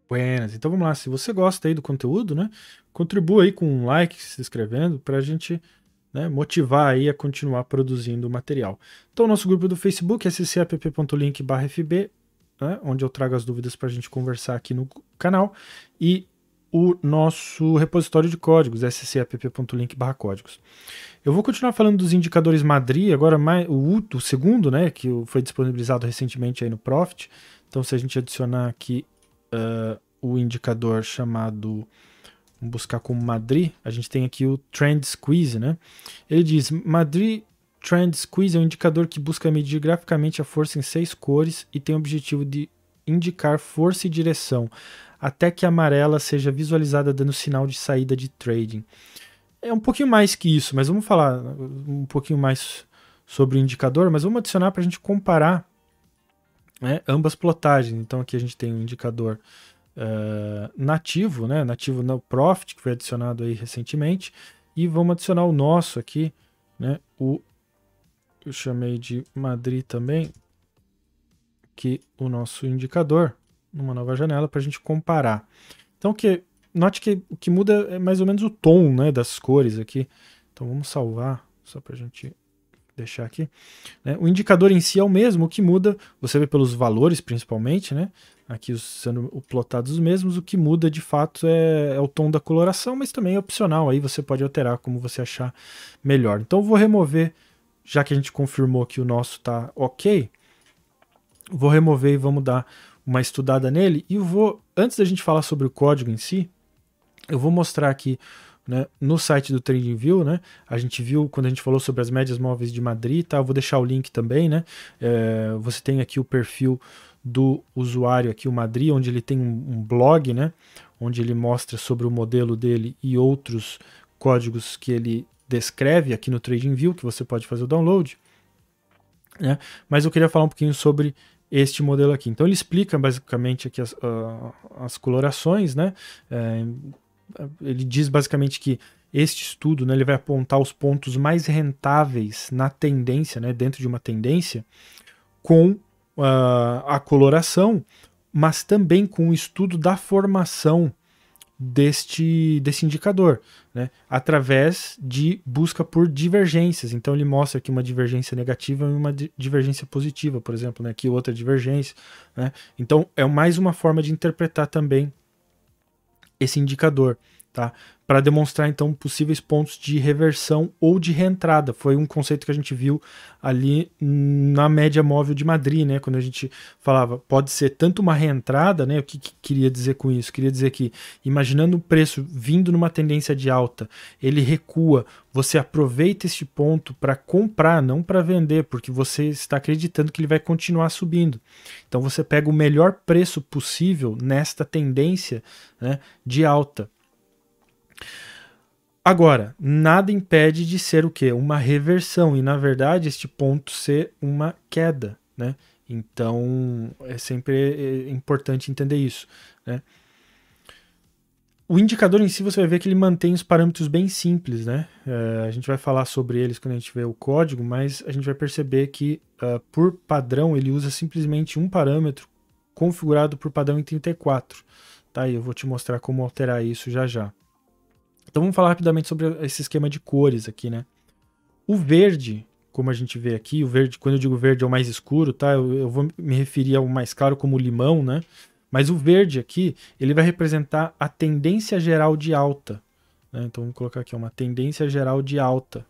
Buenas. Então vamos lá, se você gosta aí do conteúdo, né, contribua aí com um like, se inscrevendo, para a gente, né, motivar aí a continuar produzindo material. Então o nosso grupo do Facebook é scapp.link/fb, né, onde eu trago as dúvidas para a gente conversar aqui no canal, e o nosso repositório de códigos, scapp.link/códigos. Eu vou continuar falando dos indicadores Madri, agora o segundo, né, que foi disponibilizado recentemente aí no Profit. Então se a gente adicionar aqui o indicador chamado, vamos buscar como Madri, a gente tem aqui o Trend Squeeze, né? Ele diz, Madri Trend Squeeze é um indicador que busca medir graficamente a força em 6 cores e tem o objetivo de indicar força e direção, até que a amarela seja visualizada dando sinal de saída de trading. É um pouquinho mais que isso, mas vamos falar um pouquinho mais sobre o indicador, mas vamos adicionar para a gente comparar, né, ambas plotagens. Então aqui a gente tem um indicador nativo, né, nativo no Profit, que foi adicionado aí recentemente, e vamos adicionar o nosso aqui, né, eu chamei de Madri também, que o nosso indicador, numa nova janela, para a gente comparar. Então note que o que muda é mais ou menos o tom, né, das cores aqui. Então vamos salvar, só para a gente deixar aqui. Né? O indicador em si é o mesmo, o que muda, você vê pelos valores principalmente, né? Aqui sendo plotados os mesmos, o que muda de fato é o tom da coloração, mas também é opcional, aí você pode alterar como você achar melhor. Então eu vou remover, já que a gente confirmou que o nosso está ok, vou remover e vamos dar uma estudada nele, e antes da gente falar sobre o código em si, eu vou mostrar aqui, né, no site do TradingView, né, a gente viu quando a gente falou sobre as médias móveis de Madrid, tá? Eu vou deixar o link também, né? Você tem aqui o perfil do usuário aqui, o Madrid, onde ele tem um blog, né, onde ele mostra sobre o modelo dele e outros códigos que ele descreve aqui no TradingView, que você pode fazer o download, né? Mas eu queria falar um pouquinho sobre este modelo aqui. Então ele explica basicamente aqui as colorações, né? Ele diz basicamente que este estudo, né, ele vai apontar os pontos mais rentáveis na tendência, né, dentro de uma tendência, com a coloração, mas também com o estudo da formação deste indicador, né, através de busca por divergências. Então ele mostra aqui uma divergência negativa e uma divergência positiva, por exemplo, né, aqui outra divergência, né. Então é mais uma forma de interpretar também esse indicador, tá? Para demonstrar então possíveis pontos de reversão ou de reentrada. Foi um conceito que a gente viu ali na média móvel de Madrid, né? Quando a gente falava, pode ser tanto uma reentrada, né? O que queria dizer com isso? Queria dizer que, imaginando o preço vindo numa tendência de alta, ele recua, você aproveita este ponto para comprar, não para vender, porque você está acreditando que ele vai continuar subindo. Então você pega o melhor preço possível nesta tendência, né, de alta. Agora, nada impede de ser o quê? Uma reversão, e na verdade este ponto ser uma queda, né? Então é sempre importante entender isso, né? O indicador em si você vai ver que ele mantém os parâmetros bem simples, né? A gente vai falar sobre eles quando a gente vê o código, mas a gente vai perceber que por padrão ele usa simplesmente um parâmetro configurado por padrão em 34, tá? E eu vou te mostrar como alterar isso já já. Então vamos falar rapidamente sobre esse esquema de cores aqui, né? O verde, como a gente vê aqui, o verde, quando eu digo verde é o mais escuro, tá? Eu vou me referir ao mais claro como limão, né? Mas o verde aqui, ele vai representar a tendência geral de alta, né? Então vamos colocar aqui uma tendência geral de alta.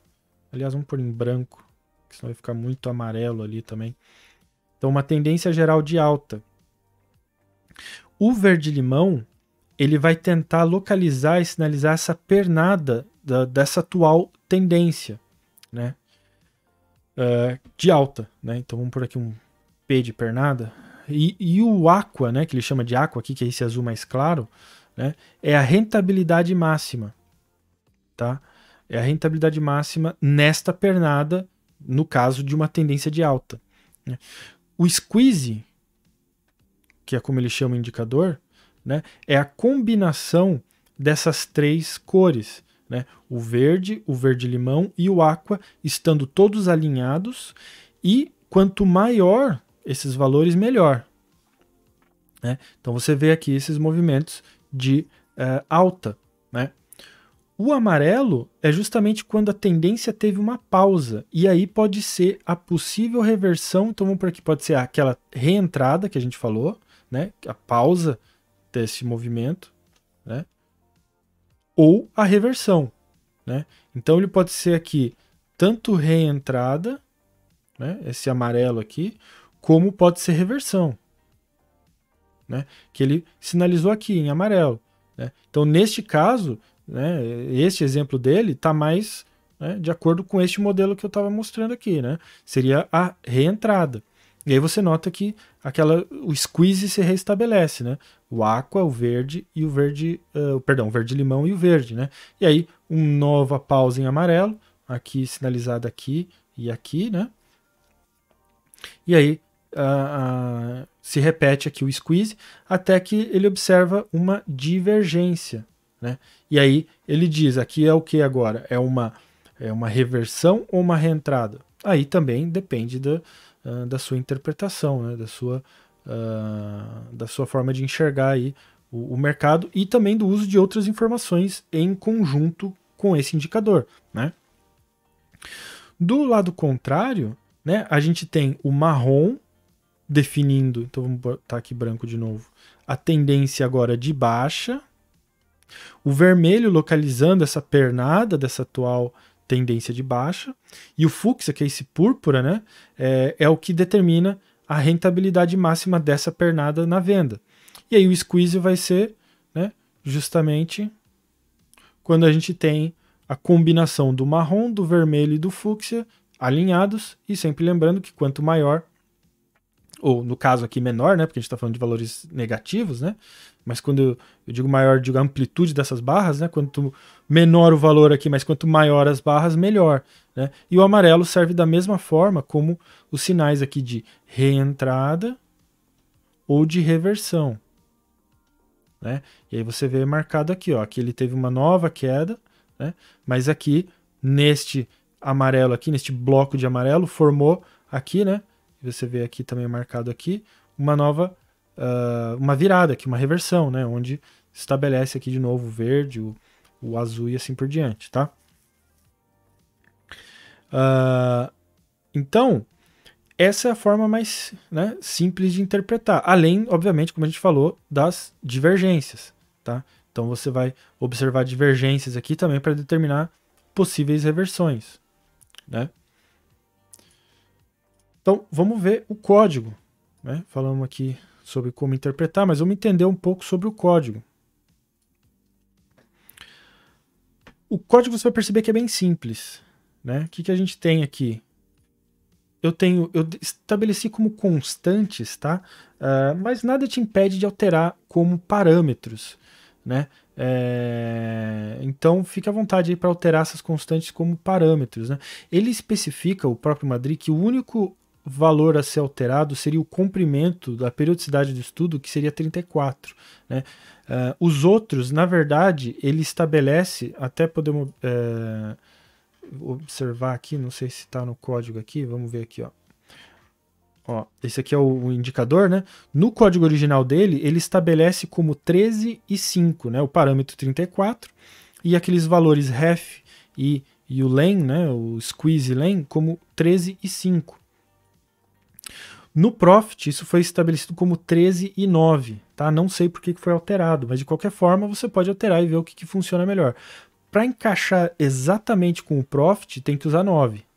Aliás, vamos pôr em branco, senão vai ficar muito amarelo ali também. Então uma tendência geral de alta. O verde-limão, ele vai tentar localizar e sinalizar essa pernada dessa atual tendência, né, de alta, né? Então vamos por aqui um P de pernada. E o aqua, né, que ele chama de aqua aqui, que é esse azul mais claro, né, é a rentabilidade máxima, tá? É a rentabilidade máxima nesta pernada, no caso de uma tendência de alta, né? O squeeze, que é como ele chama o indicador, né, é a combinação dessas três cores, né, o verde-limão e o aqua, estando todos alinhados, e quanto maior esses valores, melhor. né? Então você vê aqui esses movimentos de alta, né? O amarelo é justamente quando a tendência teve uma pausa, e aí pode ser a possível reversão. Então vamos por aqui, pode ser aquela reentrada que a gente falou, né? A pausa desse movimento, né? Ou a reversão, né? Então ele pode ser aqui tanto reentrada, né? Esse amarelo aqui, como pode ser reversão, né? Que ele sinalizou aqui em amarelo, né? Então neste caso, né, este exemplo dele está mais, né, de acordo com este modelo que eu estava mostrando aqui, né? Seria a reentrada. E aí você nota que o squeeze se restabelece, né? O aqua, o verde e o verde, perdão, o verde limão e o verde, né? E aí uma nova pausa em amarelo, aqui sinalizada aqui e aqui, né? E aí se repete aqui o squeeze até que ele observa uma divergência, né? E aí ele diz, aqui é o que agora? É uma reversão ou uma reentrada? Aí também depende da sua interpretação, né? Da sua forma de enxergar aí o mercado e também do uso de outras informações em conjunto com esse indicador, né? Do lado contrário, né, a gente tem o marrom definindo, então vamos botar aqui branco de novo, a tendência agora de baixa, o vermelho localizando essa pernada dessa atual tendência de baixa, e o fúcsia, que é esse púrpura, né, é o que determina a rentabilidade máxima dessa pernada na venda. E aí o squeeze vai ser, né, justamente quando a gente tem a combinação do marrom, do vermelho e do fúcsia alinhados, e sempre lembrando que quanto maior, ou no caso aqui menor, né, porque a gente está falando de valores negativos, né, mas quando eu digo maior, eu digo a amplitude dessas barras, né, quanto menor o valor aqui, mas quanto maior as barras, melhor, né, e o amarelo serve da mesma forma como os sinais aqui de reentrada ou de reversão, né, e aí você vê marcado aqui, ó, aqui ele teve uma nova queda, né, mas aqui neste amarelo aqui, neste bloco de amarelo, formou aqui, né, você vê aqui também marcado aqui, uma nova, uma virada aqui, uma reversão, né, onde estabelece aqui de novo o verde, o azul e assim por diante, tá? Então, essa é a forma mais, né, simples de interpretar, além, obviamente, como a gente falou, das divergências, tá? Então você vai observar divergências aqui também para determinar possíveis reversões, né? Então, vamos ver o código, né? Falamos aqui sobre como interpretar, mas vamos entender um pouco sobre o código. O código você vai perceber que é bem simples, né? O que a gente tem aqui? Eu estabeleci como constantes, tá? Mas nada te impede de alterar como parâmetros, né? Então fique à vontade aí para alterar essas constantes como parâmetros, né? Ele especifica, o próprio Madrid, que o único valor a ser alterado seria o comprimento da periodicidade do estudo, que seria 34, né? Os outros, na verdade, ele estabelece, até podemos observar aqui, não sei se está no código aqui, vamos ver aqui, ó. Ó, esse aqui é o indicador, né? No código original dele, ele estabelece como 13 e 5, né? O parâmetro 34, e aqueles valores ref e o len, né? O squeeze len, como 13 e 5. No Profit, isso foi estabelecido como 13 e 9, tá? Não sei por que foi alterado, mas de qualquer forma você pode alterar e ver o que funciona melhor. Para encaixar exatamente com o Profit, tem que usar 9.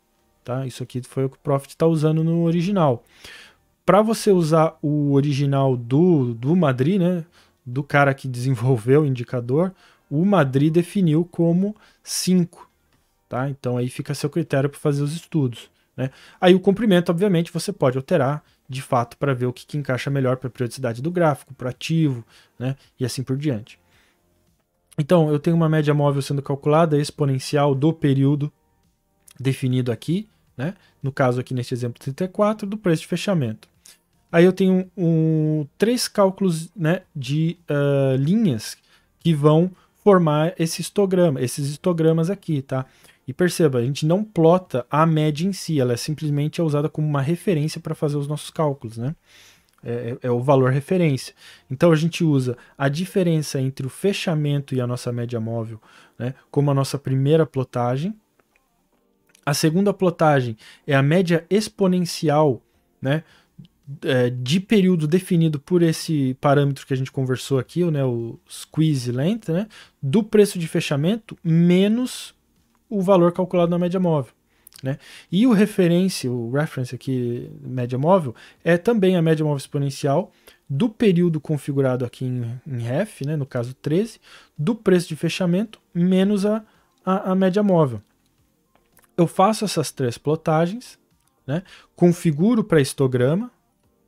Tá? Isso aqui foi o que o Profit está usando no original. Para você usar o original do Madrid, né, do cara que desenvolveu o indicador, o Madrid definiu como 5. Tá? Então aí fica a seu critério para fazer os estudos, né? Aí o comprimento, obviamente, você pode alterar de fato para ver o que encaixa melhor para a periodicidade do gráfico, para o ativo, né, e assim por diante. Então, eu tenho uma média móvel sendo calculada exponencial do período definido aqui, né? No caso aqui neste exemplo 34, do preço de fechamento. Aí eu tenho 3 cálculos, né, de linhas que vão formar esses histogramas aqui, tá? E perceba, a gente não plota a média em si, ela é simplesmente usada como uma referência para fazer os nossos cálculos, né? É o valor referência. Então a gente usa a diferença entre o fechamento e a nossa média móvel, né, como a nossa primeira plotagem. A segunda plotagem é a média exponencial, né, de período definido por esse parâmetro que a gente conversou aqui, né, o squeeze length, né, do preço de fechamento menos o valor calculado na média móvel. Né? E o reference aqui, média móvel, é também a média móvel exponencial do período configurado aqui em ref, né, no caso 13, do preço de fechamento menos a média móvel. Eu faço essas três plotagens, né, configuro para histograma,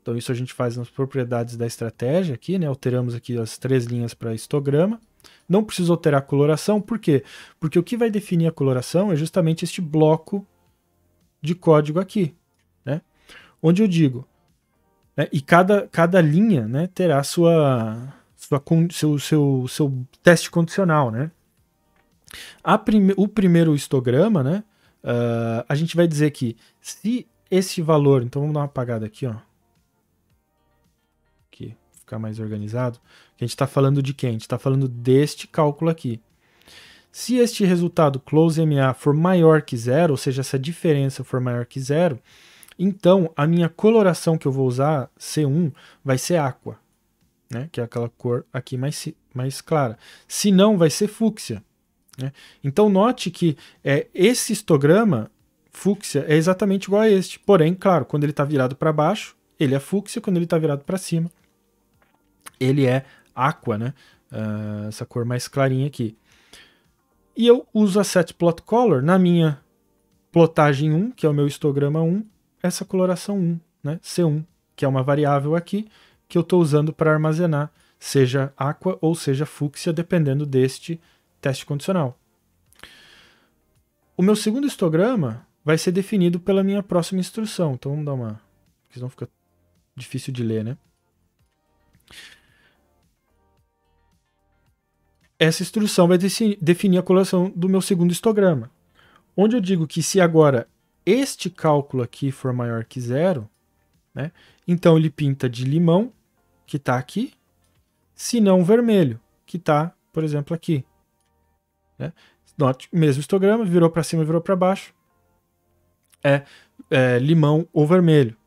então isso a gente faz nas propriedades da estratégia aqui, né, alteramos aqui as 3 linhas para histograma. Não preciso alterar a coloração, por quê? Porque o que vai definir a coloração é justamente este bloco de código aqui, né? Onde eu digo, né, e cada linha, né, terá seu teste condicional, né? O primeiro histograma, né, a gente vai dizer que se esse valor, então vamos dar uma apagada aqui, ó, aqui, ficar mais organizado, a gente está falando de quem? A gente está falando deste cálculo aqui. Se este resultado close-MA for maior que zero, ou seja, essa diferença for maior que zero, então a minha coloração que eu vou usar, C1, vai ser aqua, né? Que é aquela cor aqui mais clara. Se não, vai ser fúcsia. Né? Então note que esse histograma fúcsia é exatamente igual a este. Porém, claro, quando ele está virado para baixo, ele é fúcsia, quando ele está virado para cima, ele é aqua, né? Essa cor mais clarinha aqui. E eu uso a setPlotColor na minha plotagem 1, que é o meu histograma 1, essa coloração 1, né, C1, que é uma variável aqui que eu estou usando para armazenar, seja aqua ou seja fúcsia, dependendo deste teste condicional. O meu segundo histograma vai ser definido pela minha próxima instrução. Então vamos dar uma... porque senão fica difícil de ler, né? Essa instrução vai definir a coloração do meu segundo histograma. Onde eu digo que se agora este cálculo aqui for maior que zero, né, então ele pinta de limão, que está aqui, se não vermelho, que está, por exemplo, aqui. Né? Note, mesmo histograma, virou para cima, virou para baixo, é limão ou vermelho.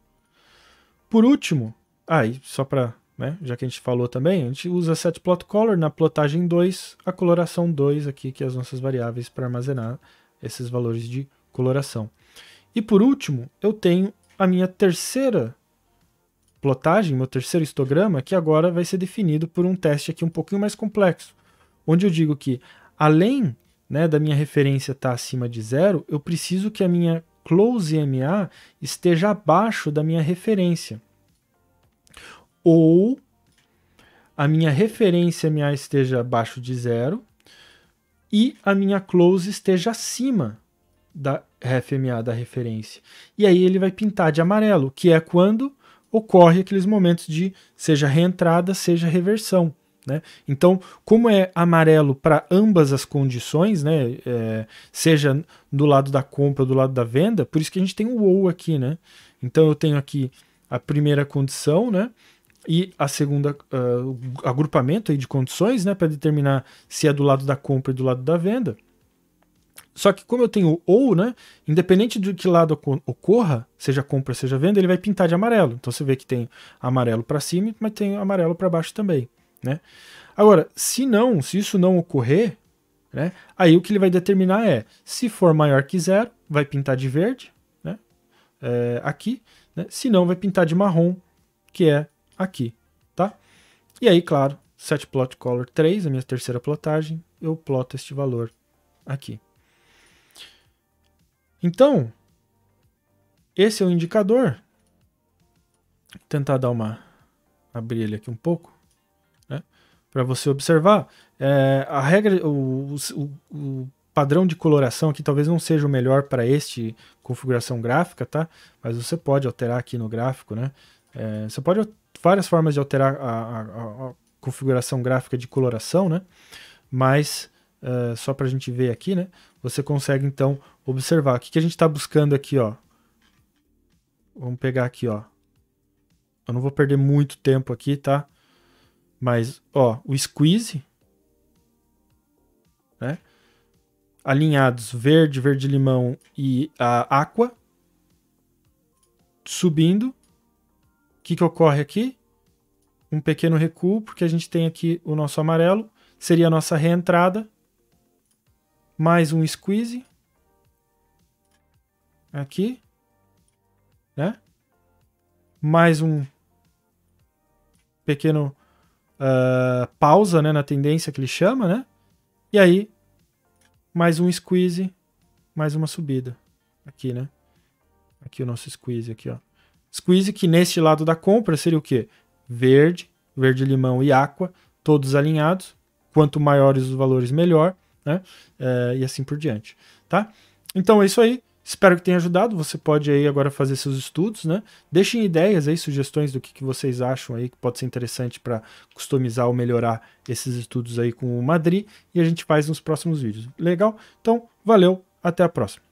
Por último, aí só para... né, já que a gente falou também, a gente usa setPlotColor na plotagem 2, a coloração 2 aqui, que é as nossas variáveis para armazenar esses valores de coloração. E por último, eu tenho a minha terceira plotagem, meu terceiro histograma, que agora vai ser definido por um teste aqui um pouquinho mais complexo, onde eu digo que, além, né, da minha referência estar acima de zero, eu preciso que a minha close-MA esteja abaixo da minha referência. Ou a minha referência MA esteja abaixo de zero e a minha close esteja acima da RefMA, da referência. E aí ele vai pintar de amarelo, que é quando ocorre aqueles momentos de seja reentrada, seja reversão. Né? Então, como é amarelo para ambas as condições, né, seja do lado da compra ou do lado da venda, por isso que a gente tem o ou aqui. Né? Então eu tenho aqui a primeira condição, né, e a segunda, agrupamento aí de condições, né, para determinar se é do lado da compra e do lado da venda. Só que como eu tenho ou, né, independente de que lado ocorra, seja compra, seja venda, ele vai pintar de amarelo. Então você vê que tem amarelo para cima, mas tem amarelo para baixo também. Né? Agora, se isso não ocorrer, né, aí o que ele vai determinar é, se for maior que zero, vai pintar de verde, né, aqui, né, se não, vai pintar de marrom, que é aqui, tá? E aí, claro, setPlotColor 3, a minha terceira plotagem, eu ploto este valor aqui. Então, esse é o indicador. Vou tentar abrir ele aqui um pouco, né, para você observar. A regra, o padrão de coloração aqui talvez não seja o melhor para este configuração gráfica, tá? Mas você pode alterar aqui no gráfico, né? Você pode várias formas de alterar a configuração gráfica de coloração, né? Mas só para a gente ver aqui, né? Você consegue então observar o que a gente está buscando aqui, ó. Vamos pegar aqui, ó, eu não vou perder muito tempo aqui, tá? Mas, ó, o squeeze, né? Alinhados verde, verde-limão e a aqua, subindo. O que ocorre aqui? Um pequeno recuo, porque a gente tem aqui o nosso amarelo, seria a nossa reentrada, mais um squeeze, aqui, né? Mais um pequeno pausa, né, na tendência que ele chama, né? E aí, mais um squeeze, mais uma subida, aqui, né? Aqui o nosso squeeze, aqui, ó. Squeeze que neste lado da compra seria o quê? Verde, verde-limão e aqua, todos alinhados. Quanto maiores os valores, melhor, né? E assim por diante, tá? Então é isso aí. Espero que tenha ajudado. Você pode aí agora fazer seus estudos, né? Deixem ideias aí, sugestões do que vocês acham aí que pode ser interessante para customizar ou melhorar esses estudos aí com o Madrid e a gente faz nos próximos vídeos. Legal? Então, valeu, até a próxima.